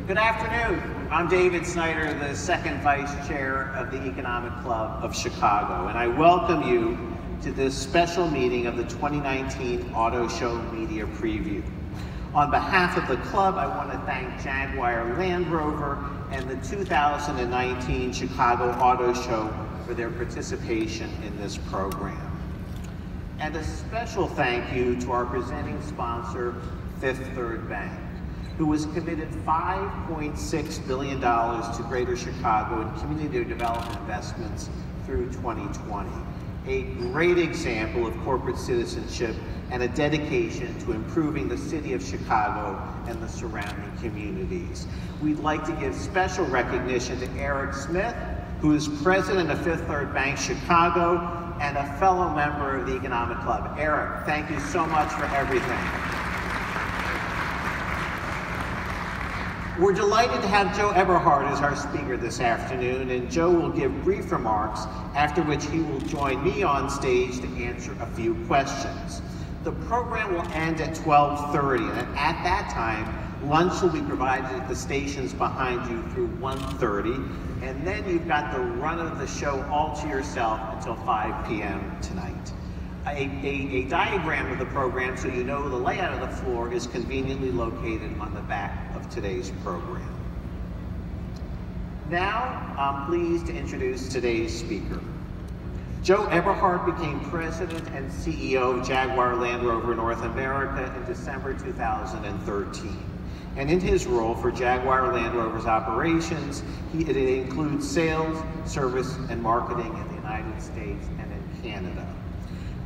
Good afternoon. I'm David Snyder, the second vice chair of the Economic Club of Chicago, and I welcome you to this special meeting of the 2019 Auto Show Media Preview. On behalf of the club, I want to thank Jaguar Land Rover and the 2019 Chicago Auto Show for their participation in this program. And a special thank you to our presenting sponsor, Fifth Third Bank, who has committed $5.6 billion to Greater Chicago and community development investments through 2020. A great example of corporate citizenship and a dedication to improving the city of Chicago and the surrounding communities. We'd like to give special recognition to Eric Smith, who is president of Fifth Third Bank Chicago and a fellow member of the Economic Club. Eric, thank you so much for everything. We're delighted to have Joe Eberhard as our speaker this afternoon, and Joe will give brief remarks, after which he will join me on stage to answer a few questions. The program will end at 12:30, and at that time, lunch will be provided at the stations behind you through 1:30, and then you've got the run of the show all to yourself until 5 p.m. tonight. A diagram of the program, so you know the layout of the floor, is conveniently located on the back of today's program. Now, I'm pleased to introduce today's speaker. Joe Eberhard became president and CEO of Jaguar Land Rover North America in December 2013. And in his role for Jaguar Land Rover's operations, it includes sales, service, and marketing in the United States and in Canada.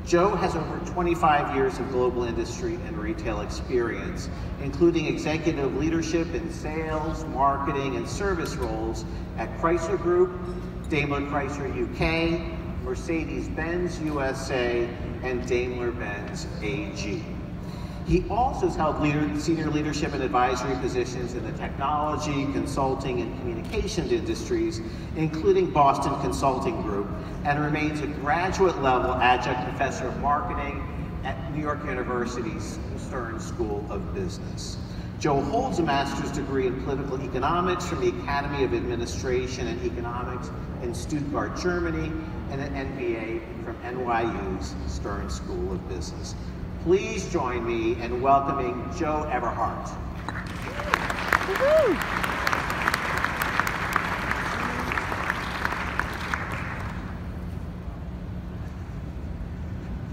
Joe has over 25 years of global industry and retail experience, including executive leadership in sales, marketing, and service roles at Chrysler Group, Daimler Chrysler UK, Mercedes-Benz USA, and Daimler-Benz AG. He also has held senior leadership and advisory positions in the technology, consulting, and communications industries, including Boston Consulting Group, and remains a graduate-level adjunct professor of marketing at New York University's Stern School of Business. Joe holds a master's degree in political economics from the Academy of Administration and Economics in Stuttgart, Germany, and an MBA from NYU's Stern School of Business. Please join me in welcoming Joe Eberhard.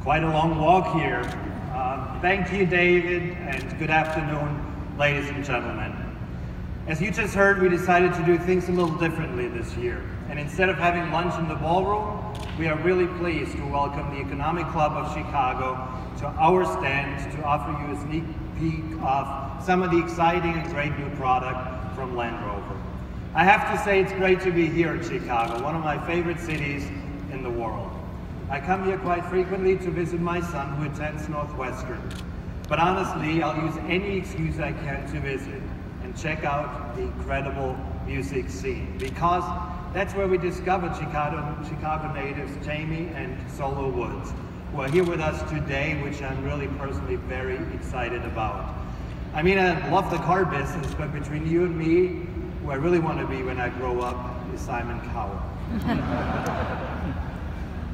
Quite a long walk here. Thank you, David, and good afternoon, ladies and gentlemen. As you just heard, we decided to do things a little differently this year. And instead of having lunch in the ballroom, we are really pleased to welcome the Economic Club of Chicago to our stand to offer you a sneak peek of some of the exciting and great new product from Land Rover. I have to say it's great to be here in Chicago, one of my favorite cities in the world. I come here quite frequently to visit my son who attends Northwestern. But honestly, I'll use any excuse I can to visit and check out the incredible music scene, because that's where we discovered Chicago natives Jamie and Solo Woods, who are here with us today, which I'm really personally very excited about. I mean, I love the car business, but between you and me, who I really want to be when I grow up is Simon Cowell.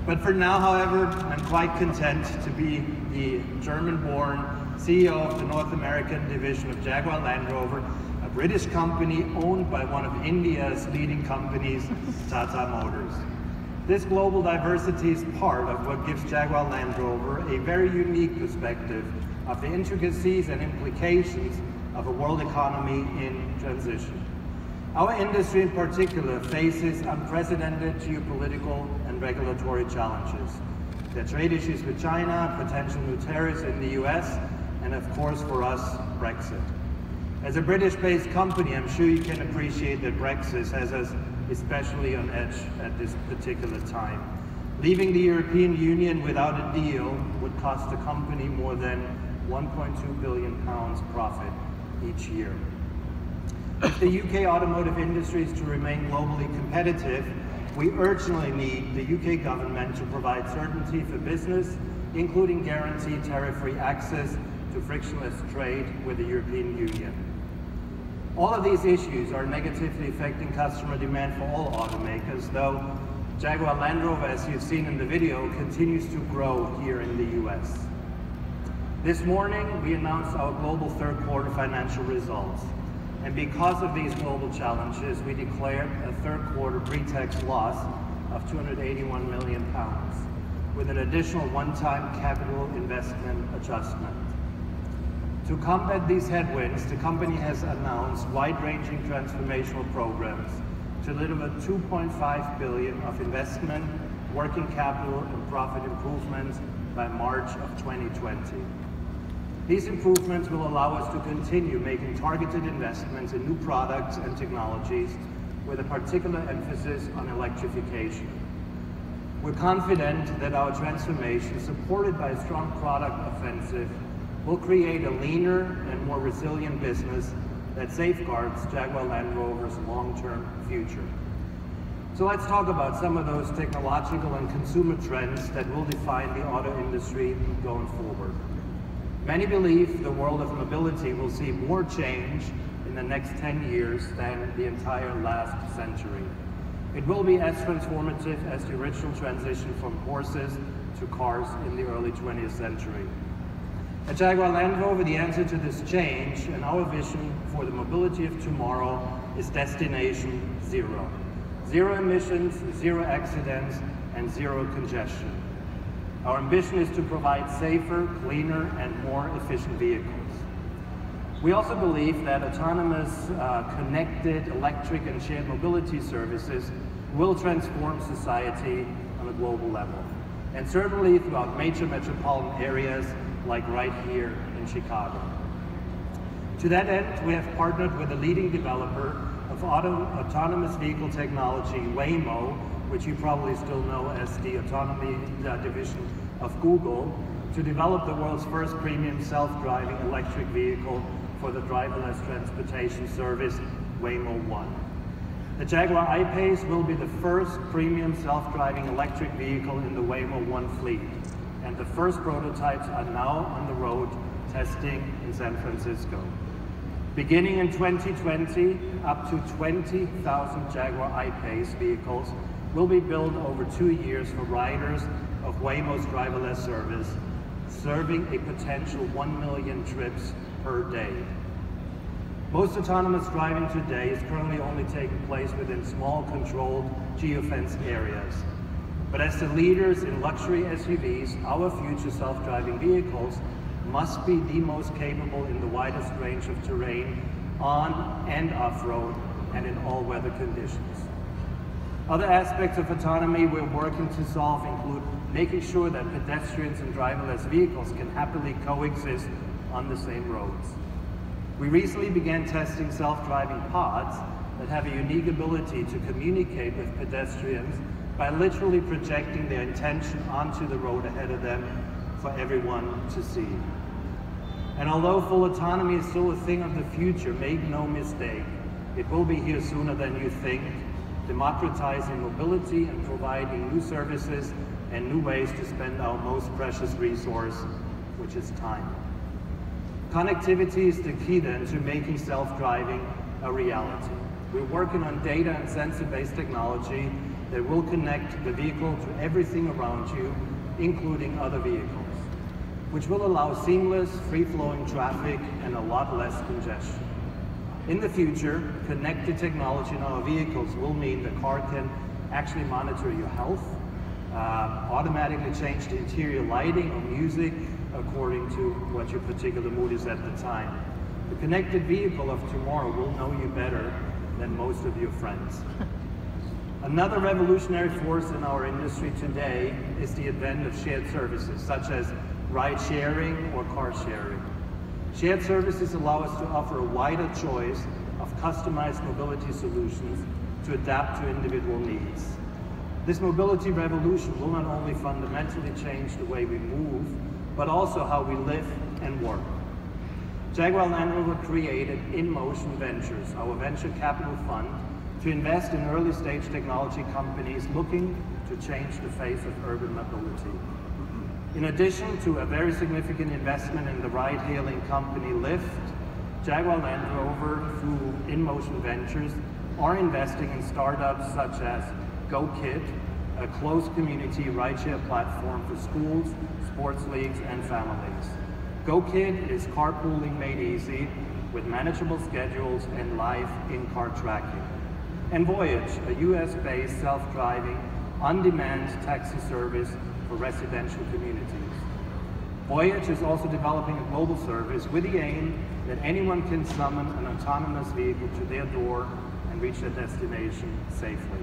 But for now, however, I'm quite content to be the German-born CEO of the North American division of Jaguar Land Rover, a British company owned by one of India's leading companies, Tata Motors. This global diversity is part of what gives Jaguar Land Rover a very unique perspective of the intricacies and implications of a world economy in transition. Our industry in particular faces unprecedented geopolitical and regulatory challenges. There are trade issues with China, potential new tariffs in the US, and of course for us, Brexit. As a British-based company, I'm sure you can appreciate that Brexit has us especially on edge at this particular time. Leaving the European Union without a deal would cost the company more than £1.2 billion profit each year. If the UK automotive industry is to remain globally competitive, we urgently need the UK government to provide certainty for business, including guaranteed tariff-free access to frictionless trade with the European Union. All of these issues are negatively affecting customer demand for all automakers, though Jaguar Land Rover, as you've seen in the video, continues to grow here in the US. This morning, we announced our global third quarter financial results. And because of these global challenges, we declared a third quarter pre-tax loss of £281 million, with an additional one-time capital investment adjustment. To combat these headwinds, the company has announced wide-ranging transformational programs to deliver $2.5 billion of investment, working capital, and profit improvements by March of 2020. These improvements will allow us to continue making targeted investments in new products and technologies with a particular emphasis on electrification. We're confident that our transformation, supported by a strong product offensive, will create a leaner and more resilient business that safeguards Jaguar Land Rover's long-term future. So let's talk about some of those technological and consumer trends that will define the auto industry going forward. Many believe the world of mobility will see more change in the next 10 years than the entire last century. It will be as transformative as the original transition from horses to cars in the early 20th century. At Jaguar Land Rover, the answer to this change and our vision for the mobility of tomorrow is destination zero. Zero emissions, zero accidents, and zero congestion. Our ambition is to provide safer, cleaner, and more efficient vehicles. We also believe that autonomous, connected, electric, and shared mobility services will transform society on a global level, and certainly throughout major metropolitan areas like right here in Chicago. To that end, we have partnered with a leading developer of autonomous vehicle technology, Waymo, which you probably still know as the autonomy division of Google, to develop the world's first premium self-driving electric vehicle for the driverless transportation service, Waymo One. The Jaguar I-Pace will be the first premium self-driving electric vehicle in the Waymo One fleet, and the first prototypes are now on the road testing in San Francisco. Beginning in 2020, up to 20,000 Jaguar I-Pace vehicles will be built over 2 years for riders of Waymo's driverless service, serving a potential 1 million trips per day. Most autonomous driving today is currently only taking place within small, controlled, geofenced areas. But as the leaders in luxury SUVs, our future self-driving vehicles must be the most capable in the widest range of terrain, on and off-road, and in all weather conditions. Other aspects of autonomy we're working to solve include making sure that pedestrians and driverless vehicles can happily coexist on the same roads. We recently began testing self-driving pods that have a unique ability to communicate with pedestrians by literally projecting their intention onto the road ahead of them for everyone to see. And although full autonomy is still a thing of the future, make no mistake, it will be here sooner than you think, democratizing mobility and providing new services and new ways to spend our most precious resource, which is time. Connectivity is the key then to making self-driving a reality. We're working on data and sensor-based technology that will connect the vehicle to everything around you, including other vehicles, which will allow seamless, free-flowing traffic and a lot less congestion. In the future, connected technology in our vehicles will mean the car can actually monitor your health, automatically change the interior lighting or music according to what your particular mood is at the time. The connected vehicle of tomorrow will know you better than most of your friends. Another revolutionary force in our industry today is the advent of shared services, such as ride sharing or car sharing. Shared services allow us to offer a wider choice of customized mobility solutions to adapt to individual needs. This mobility revolution will not only fundamentally change the way we move, but also how we live and work. Jaguar Land Rover created InMotion Ventures, our venture capital fund, to invest in early-stage technology companies looking to change the face of urban mobility. In addition to a very significant investment in the ride-hailing company Lyft, Jaguar Land Rover, through InMotion Ventures, are investing in startups such as GoKid, a closed community rideshare platform for schools, sports leagues, and families. GoKid is carpooling made easy with manageable schedules and live in-car tracking. And Voyage, a US-based self-driving, on-demand taxi service for residential communities. Voyage is also developing a global service with the aim that anyone can summon an autonomous vehicle to their door and reach their destination safely.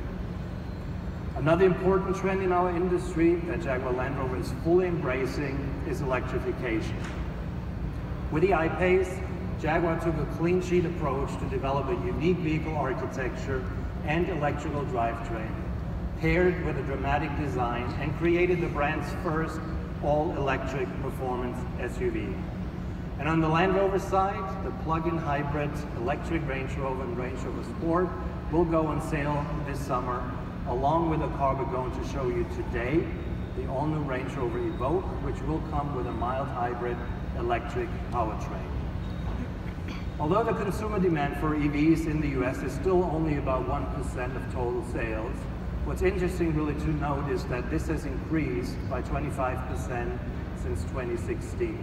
Another important trend in our industry that Jaguar Land Rover is fully embracing is electrification. With the I-Pace, Jaguar took a clean sheet approach to develop a unique vehicle architecture and electrical drivetrain, paired with a dramatic design, and created the brand's first all-electric performance SUV. And on the Land Rover side, the plug-in hybrid electric Range Rover and Range Rover Sport will go on sale this summer, along with a car we're going to show you today, the all-new Range Rover Evoque, which will come with a mild hybrid electric powertrain. Although the consumer demand for EVs in the US is still only about 1% of total sales, what's interesting really to note is that this has increased by 25% since 2016.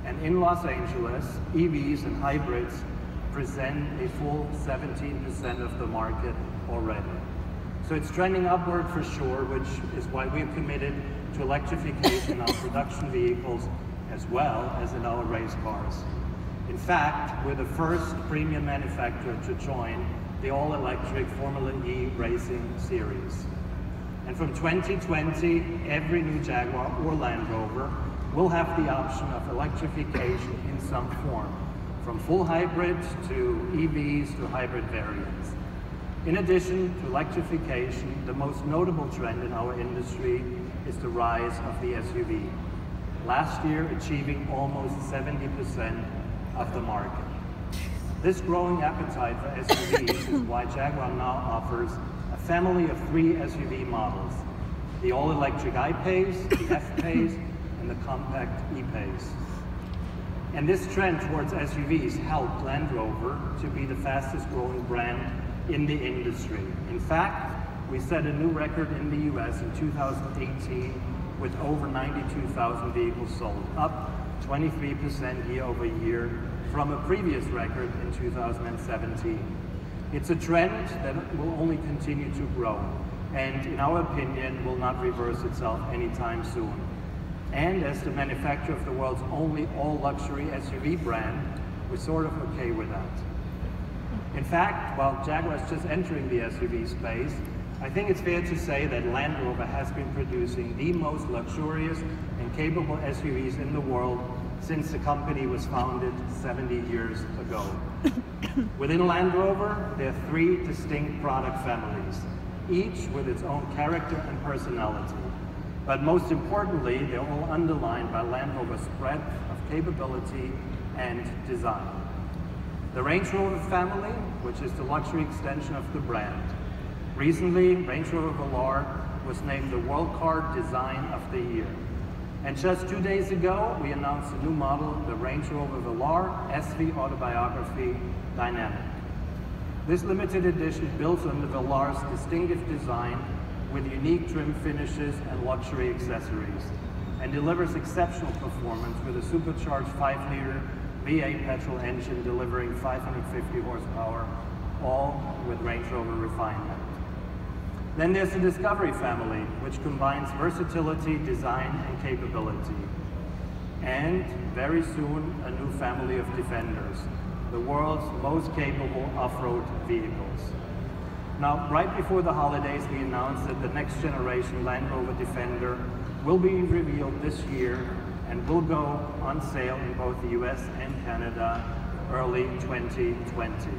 And in Los Angeles, EVs and hybrids present a full 17% of the market already. So it's trending upward for sure, which is why we've committed to electrification of production vehicles as well as in our race cars. In fact, we're the first premium manufacturer to join the all-electric Formula E racing series. And from 2020, every new Jaguar or Land Rover will have the option of electrification in some form, from full hybrids to EVs to hybrid variants. In addition to electrification, the most notable trend in our industry is the rise of the SUV. Last year, achieving almost 70% of the market. This growing appetite for SUVs is why Jaguar now offers a family of 3 SUV models: the all-electric I-Pace, the F-Pace, and the compact E-Pace. And this trend towards SUVs helped Land Rover to be the fastest growing brand in the industry. In fact, we set a new record in the US in 2018 with over 92,000 vehicles sold, up 23% year over year from a previous record in 2017. It's a trend that will only continue to grow, and in our opinion, will not reverse itself anytime soon. And as the manufacturer of the world's only all-luxury SUV brand, we're sort of okay with that. In fact, while Jaguar is just entering the SUV space, I think it's fair to say that Land Rover has been producing the most luxurious and capable SUVs in the world since the company was founded 70 years ago. Within Land Rover, there are 3 distinct product families, each with its own character and personality. But most importantly, they're all underlined by Land Rover's breadth of capability and design. The Range Rover family, which is the luxury extension of the brand. Recently, Range Rover Velar was named the World Car Design of the Year. And just 2 days ago, we announced a new model, the Range Rover Velar SV Autobiography Dynamic. This limited edition builds on the Velar's distinctive design with unique trim finishes and luxury accessories, and delivers exceptional performance with a supercharged 5-liter V8 petrol engine delivering 550 horsepower, all with Range Rover refinement. Then there's the Discovery family, which combines versatility, design, and capability. And very soon, a new family of Defenders, the world's most capable off-road vehicles. Now, right before the holidays, we announced that the next generation Land Rover Defender will be revealed this year and will go on sale in both the US and Canada early 2020.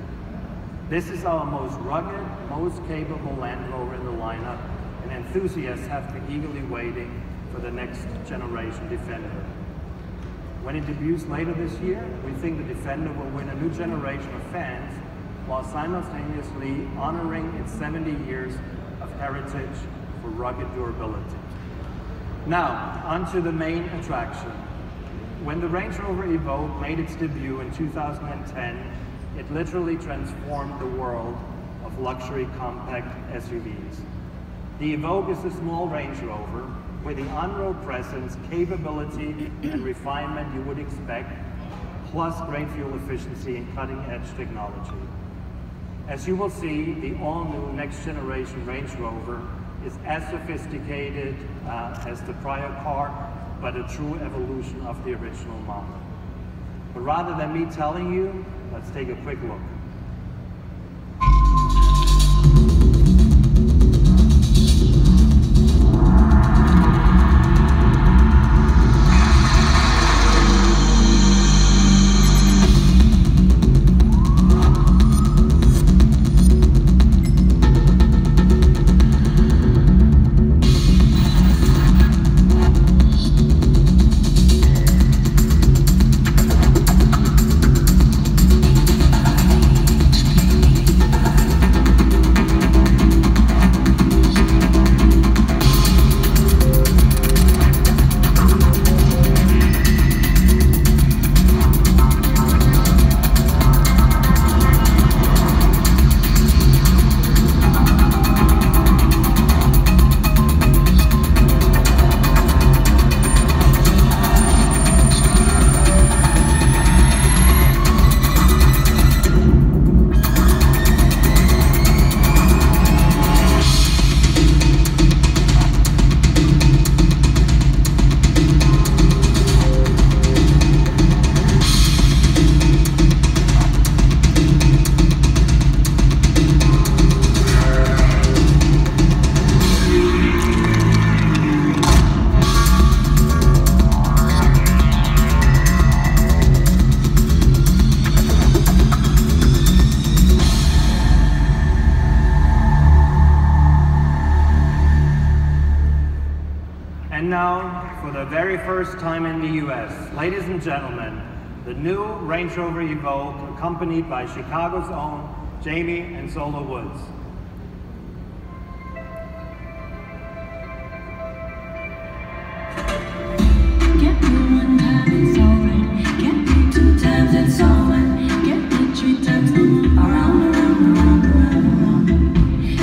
This is our most rugged, most capable Land Rover in the lineup, and enthusiasts have been eagerly waiting for the next generation Defender. When it debuts later this year, we think the Defender will win a new generation of fans while simultaneously honoring its 70 years of heritage for rugged durability. Now, onto the main attraction. When the Range Rover Evoque made its debut in 2010, it literally transformed the world of luxury compact SUVs. The Evoque is a small Range Rover with the on-road presence, capability, and refinement you would expect, plus great fuel efficiency and cutting-edge technology. As you will see, the all-new next-generation Range Rover is as sophisticated as the prior car, but a true evolution of the original model. But rather than me telling you, let's take a quick look. And now, for the very first time in the US, ladies and gentlemen, the new Range Rover Evoque, accompanied by Chicago's own Jamie and Zola Woods. Get me one time, it's alright. Get me two times, it's alright. Get me three times, around.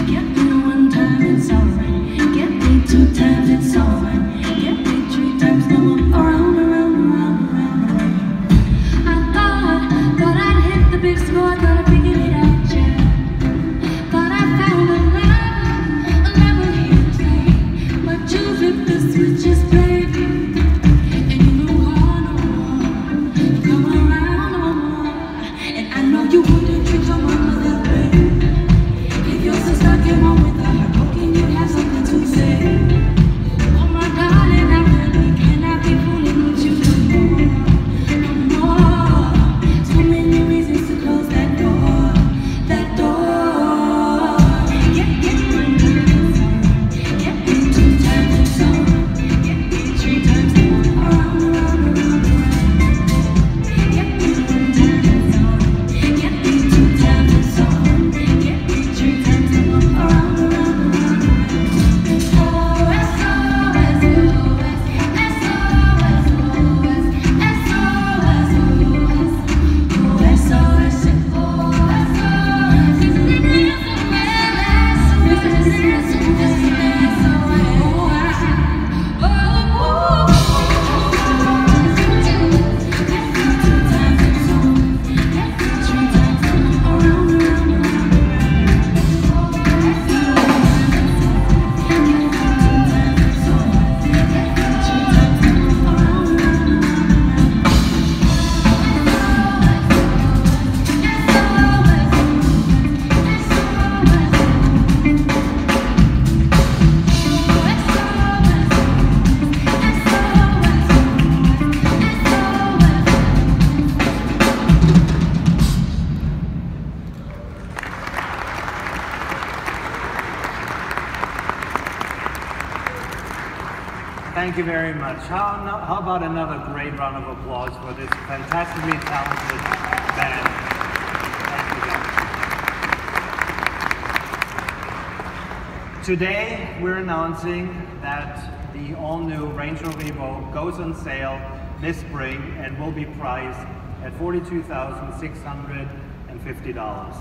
Get me one time, it's alright. Get me two times, it's alright. Get me three times, around. I thought I'd hit the big score, thought I figured it out, yeah. Thought I found a level here to play. But you flipped the switches, baby. You wouldn't treat your mama that way. If your sister came home with a heart broken, you'd have something to say. Oh my darling, I really cannot be fooling with you no more. Too many reasons to close that door. Get one time, get me two times, it's alright. Get me three times, around. Get me one time, it's alright. Get me two times, it's alright. Get me three times, around. Thank you very much. How about another great round of applause for this fantastically talented band? Thank you, guys. Today, we're announcing that the all-new Range Rover Evoque goes on sale this spring and will be priced at $42,650.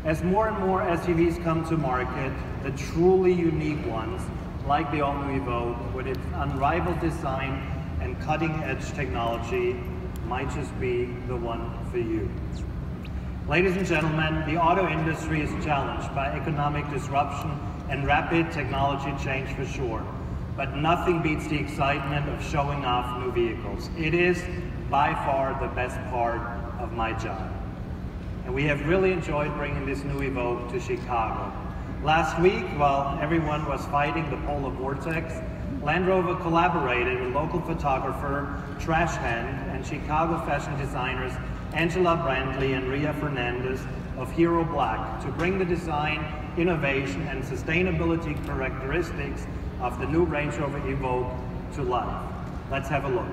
As more and more SUVs come to market, the truly unique ones, like the all-new Evoque, with its unrivaled design and cutting-edge technology, might just be the one for you. Ladies and gentlemen, the auto industry is challenged by economic disruption and rapid technology change for sure. But nothing beats the excitement of showing off new vehicles. It is by far the best part of my job. And we have really enjoyed bringing this new Evoque to Chicago. Last week, while everyone was fighting the polar vortex, Land Rover collaborated with local photographer Trash Hand and Chicago fashion designers Angela Brantley and Ria Fernandez of Hero Black to bring the design, innovation, and sustainability characteristics of the new Range Rover Evoque to life. Let's have a look.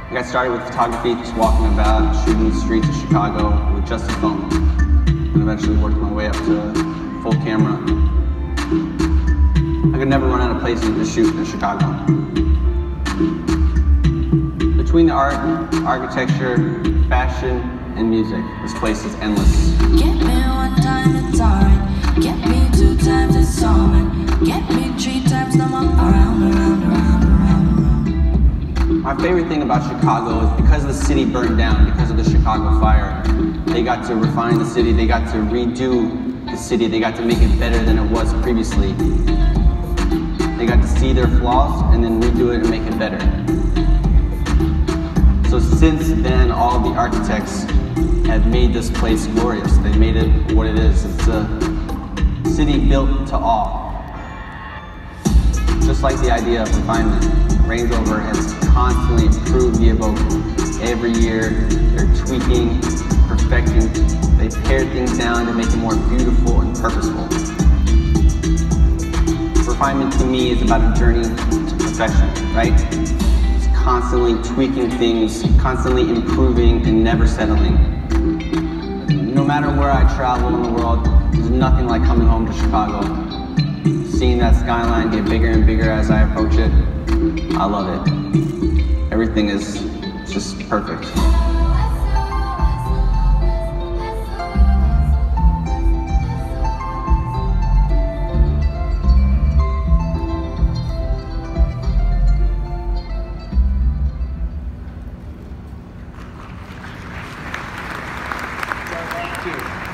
I got started with photography, just walking about, shooting the streets of Chicago with just a phone. And eventually worked my way up to full camera. I could never run out of places to shoot in Chicago. Between the art, architecture, fashion, and music, this place is endless. Get me one time, it's alright. Get me two times, it's alright. Get me three times, now I'm around. My favorite thing about Chicago is because the city burned down, because of the Chicago fire, they got to refine the city, they got to redo the city, they got to make it better than it was previously. They got to see their flaws and then redo it and make it better. So since then, all the architects have made this place glorious. They made it what it is. It's a city built to awe. Just like the idea of refinement, Range Rover has constantly improved the Evoque. Every year, they're tweaking, perfecting. They pare things down to make it more beautiful and purposeful. Refinement to me is about a journey to perfection, right? It's constantly tweaking things, constantly improving, and never settling. No matter where I travel in the world, there's nothing like coming home to Chicago. Seeing that skyline get bigger and bigger as I approach it, I love it. Everything is just perfect. Thank you.